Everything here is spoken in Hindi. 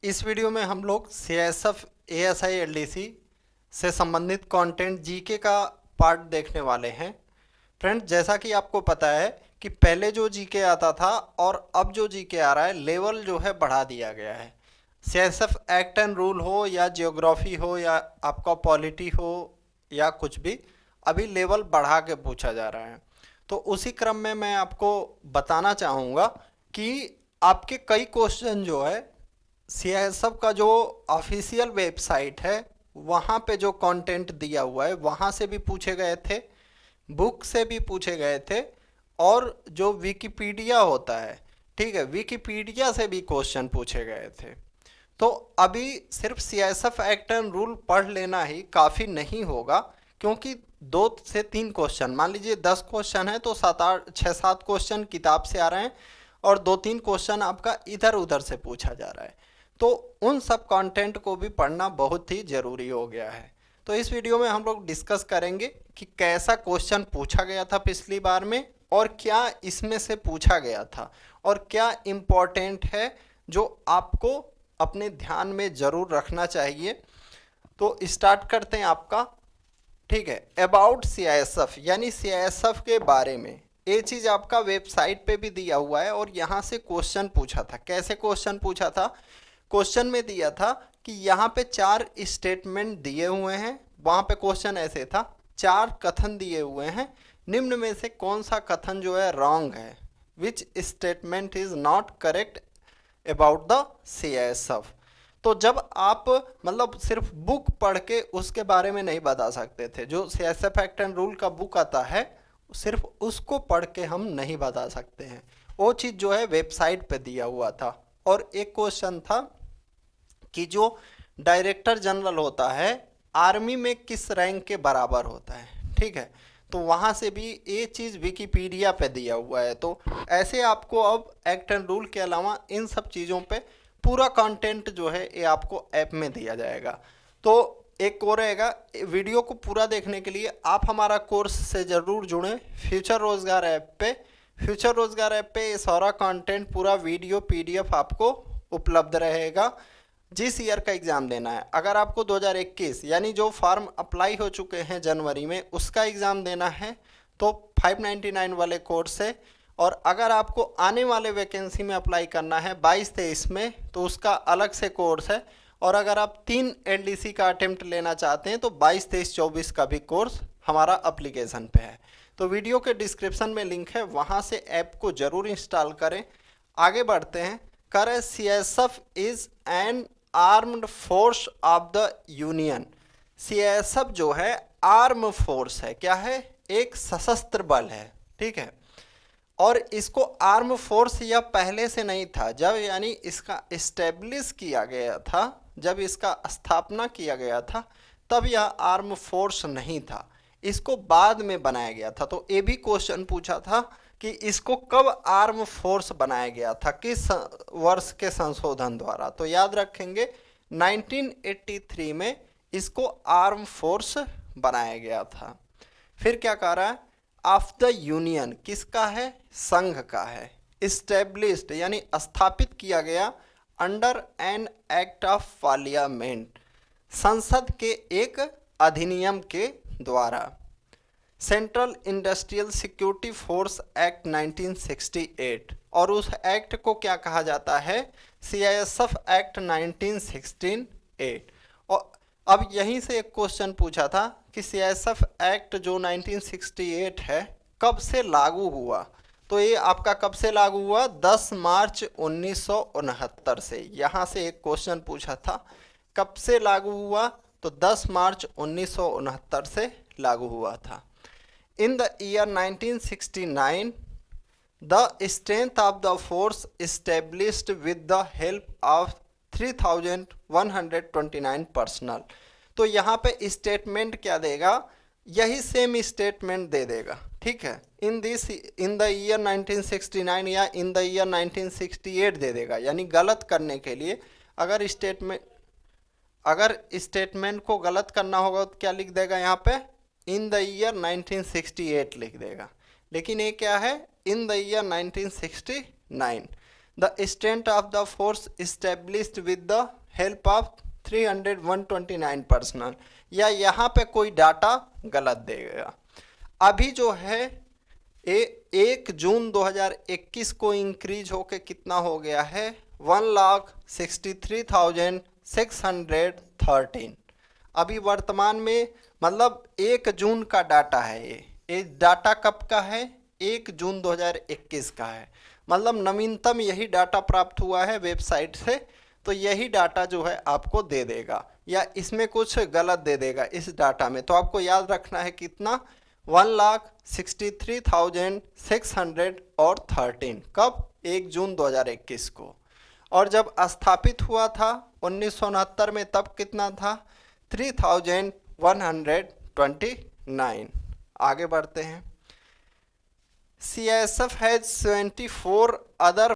इस वीडियो में हम लोग सीआईएसएफ एएसआई एलडीसी से संबंधित कंटेंट जीके का पार्ट देखने वाले हैं। फ्रेंड, जैसा कि आपको पता है कि पहले जो जीके आता था और अब जो जीके आ रहा है, लेवल जो है बढ़ा दिया गया है। सीआईएसएफ एक्ट एंड रूल हो या जियोग्राफी हो या आपका पॉलिटी हो या कुछ भी, अभी लेवल बढ़ा के पूछा जा रहा है। तो उसी क्रम में मैं आपको बताना चाहूँगा कि आपके कई क्वेश्चन जो है सीआईएसएफ का जो ऑफिशियल वेबसाइट है वहाँ पे जो कंटेंट दिया हुआ है वहाँ से भी पूछे गए थे, बुक से भी पूछे गए थे, और जो विकिपीडिया होता है, ठीक है, विकिपीडिया से भी क्वेश्चन पूछे गए थे। तो अभी सिर्फ सीआईएसएफ एक्ट एंड रूल पढ़ लेना ही काफ़ी नहीं होगा, क्योंकि 2 से 3 क्वेश्चन, मान लीजिए 10 क्वेश्चन है तो 6-7 क्वेश्चन किताब से आ रहे हैं और 2-3 क्वेश्चन आपका इधर उधर से पूछा जा रहा है। तो उन सब कंटेंट को भी पढ़ना बहुत ही ज़रूरी हो गया है। तो इस वीडियो में हम लोग डिस्कस करेंगे कि कैसा क्वेश्चन पूछा गया था पिछली बार में और क्या इसमें से पूछा गया था और क्या इम्पोर्टेंट है जो आपको अपने ध्यान में ज़रूर रखना चाहिए। तो स्टार्ट करते हैं आपका, ठीक है, अबाउट सीआईएसएफ, यानी सीआईएसएफ के बारे में। ये चीज़ आपका वेबसाइट पे भी दिया हुआ है और यहाँ से क्वेश्चन पूछा था। कैसे क्वेश्चन पूछा था? क्वेश्चन में दिया था कि यहाँ पे 4 स्टेटमेंट दिए हुए हैं। वहाँ पे क्वेश्चन ऐसे था, 4 कथन दिए हुए हैं, निम्न में से कौन सा कथन जो है रॉन्ग है, which statement is not correct about the CISF. तो जब आप मतलब सिर्फ बुक पढ़ के उसके बारे में नहीं बता सकते थे, जो सीआईएसएफ एक्ट एंड रूल का बुक आता है सिर्फ उसको पढ़ के हम नहीं बता सकते हैं। वो चीज़ जो है वेबसाइट पे दिया हुआ था। और एक क्वेश्चन था कि जो डायरेक्टर जनरल होता है आर्मी में किस रैंक के बराबर होता है, ठीक है, तो वहाँ से भी ये चीज़ विकिपीडिया पे दिया हुआ है। तो ऐसे आपको अब एक्ट एंड रूल के अलावा इन सब चीज़ों पे पूरा कंटेंट जो है ये आपको ऐप में दिया जाएगा। तो एक और रहेगा, वीडियो को पूरा देखने के लिए आप हमारा कोर्स से ज़रूर जुड़ें फ्यूचर रोज़गार ऐप पे। फ्यूचर रोज़गार ऐप पे ये सारा कंटेंट पूरा वीडियो पीडीएफ आपको उपलब्ध रहेगा। जिस ईयर का एग्ज़ाम देना है, अगर आपको 2021 यानी जो फॉर्म अप्लाई हो चुके हैं जनवरी में उसका एग्ज़ाम देना है तो 599 वाले कोर्स से, और अगर आपको आने वाले वैकेंसी में अप्लाई करना है 22-23 में तो उसका अलग से कोर्स है। और अगर आप 3 एलडीसी का अटेम्प्ट लेना चाहते हैं तो 22, 23, 24 का भी कोर्स हमारा अप्लीकेशन पे है। तो वीडियो के डिस्क्रिप्शन में लिंक है, वहाँ से ऐप को ज़रूर इंस्टॉल करें। आगे बढ़ते हैं। करें CISF is an armed force of the union. CISF जो है आर्म फोर्स है, क्या है? एक सशस्त्र बल है, ठीक है। और इसको आर्म फोर्स या पहले से नहीं था, जब यानी इसका इस्टेब्लिश किया गया था, जब इसका स्थापना किया गया था तब यह आर्म फोर्स नहीं था, इसको बाद में बनाया गया था। तो ये भी क्वेश्चन पूछा था कि इसको कब आर्म फोर्स बनाया गया था, किस वर्ष के संशोधन द्वारा। तो याद रखेंगे 1983 में इसको आर्म फोर्स बनाया गया था। फिर क्या कह रहा है? ऑफ द यूनियन, किसका है? संघ का है। इस्टेब्लिश्ड यानी स्थापित किया गया under an act of parliament, संसद के एक अधिनियम के द्वारा। Central industrial security force act 1968, और उस एक्ट को क्या कहा जाता है? CISF act 1968। और अब यहीं से एक क्वेश्चन पूछा था कि सीआईएसएफ एक्ट जो 1968 है कब से लागू हुआ। तो ये आपका कब से लागू हुआ? 10 मार्च 1969 से। यहाँ से एक क्वेश्चन पूछा था कब से लागू हुआ, तो 10 मार्च 1969 से लागू हुआ था। In the year 1969, the strength of the force established with the help of 3,129 personnel। तो यहाँ पे स्टेटमेंट क्या देगा? यही सेम स्टेटमेंट दे देगा, ठीक है। इन द ईयर 1969 या इन द ईयर 1968 दे देगा, यानी गलत करने के लिए अगर स्टेटमेंट को गलत करना होगा तो क्या लिख देगा यहाँ पे? इन द ईयर 1968 लिख देगा। लेकिन ये क्या है? In the year 1969। The strength of the force established with the help of 129 personal, या यहाँ पे कोई डाटा गलत देगा। अभी जो है 1 जून 2021 को इंक्रीज होके कितना हो गया है 1,63,613। अभी वर्तमान में मतलब 1 जून का डाटा है, ये डाटा कब का है 1 जून 2021 का है, मतलब नवीनतम यही डाटा प्राप्त हुआ है वेबसाइट से। तो यही डाटा जो है आपको दे देगा, या इसमें कुछ गलत दे देगा इस डाटा में, तो आपको याद रखना है कितना 1,63,613 कब 1 जून 2021 को। और जब स्थापित हुआ था 1969 में तब कितना था 3,129। आगे बढ़ते हैं। CISF has 74 other